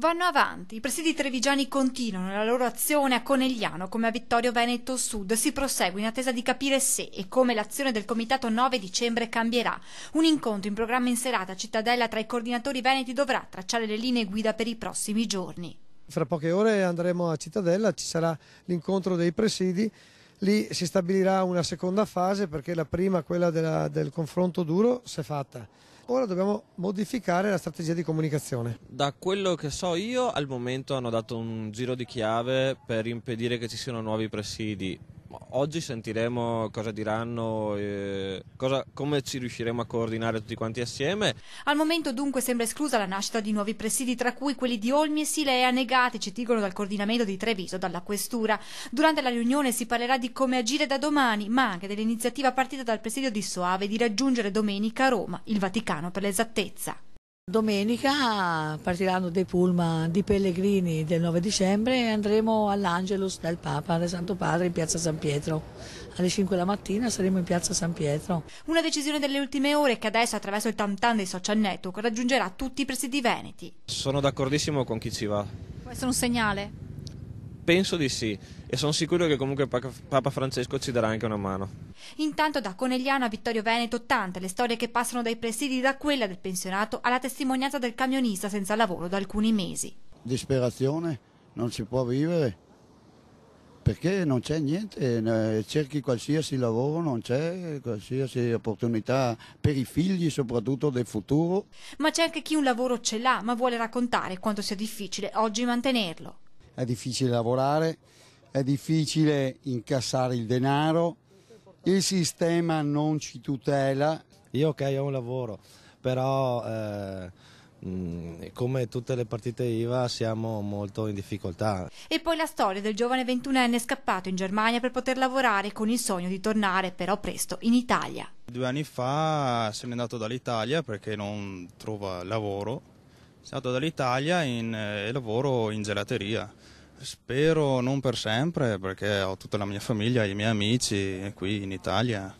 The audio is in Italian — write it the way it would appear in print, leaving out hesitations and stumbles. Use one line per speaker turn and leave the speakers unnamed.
Vanno avanti, i presidi trevigiani continuano la loro azione a Conegliano come a Vittorio Veneto Sud. Si prosegue in attesa di capire se e come l'azione del comitato 9 dicembre cambierà. Un incontro in programma in serata a Cittadella tra i coordinatori veneti dovrà tracciare le linee guida per i prossimi giorni.
Fra poche ore andremo a Cittadella, ci sarà l'incontro dei presidi, lì si stabilirà una seconda fase perché la prima, quella del confronto duro, si è fatta. Ora dobbiamo modificare la strategia di comunicazione.
Da quello che so io, al momento hanno dato un giro di chiave per impedire che ci siano nuovi presidi. Oggi sentiremo cosa diranno, come ci riusciremo a coordinare tutti quanti assieme.
Al momento dunque sembra esclusa la nascita di nuovi presidi, tra cui quelli di Olmi e Silea, negati, ci dicono dal coordinamento di Treviso, dalla questura. Durante la riunione si parlerà di come agire da domani, ma anche dell'iniziativa partita dal presidio di Soave di raggiungere domenica a Roma, il Vaticano per l'esattezza.
Domenica partiranno dei pullman di pellegrini del 9 dicembre e andremo all'Angelus del Papa, del Santo Padre, in piazza San Pietro. Alle 5 la mattina saremo in piazza San Pietro.
Una decisione delle ultime ore che adesso, attraverso il tam tam dei social network, raggiungerà tutti i presidi veneti.
Sono d'accordissimo con chi ci va.
Può essere un segnale?
Penso di sì, e sono sicuro che comunque Papa Francesco ci darà anche una mano.
Intanto da Conegliano a Vittorio Veneto tante le storie che passano dai presidi, da quella del pensionato alla testimonianza del camionista senza lavoro da alcuni mesi.
Disperazione, non si può vivere, perché non c'è niente, cerchi qualsiasi lavoro, non c'è qualsiasi opportunità per i figli, soprattutto del futuro.
Ma c'è anche chi un lavoro ce l'ha, ma vuole raccontare quanto sia difficile oggi mantenerlo.
È difficile lavorare, è difficile incassare il denaro, il sistema non ci tutela.
Io ho un lavoro, però come tutte le partite IVA siamo molto in difficoltà.
E poi la storia del giovane 21enne scappato in Germania per poter lavorare con il sogno di tornare però presto in Italia.
2 anni fa se n'è andato dall'Italia perché non trova lavoro. Sono andato dall'Italia in lavoro in gelateria. Spero non per sempre perché ho tutta la mia famiglia e i miei amici qui in Italia.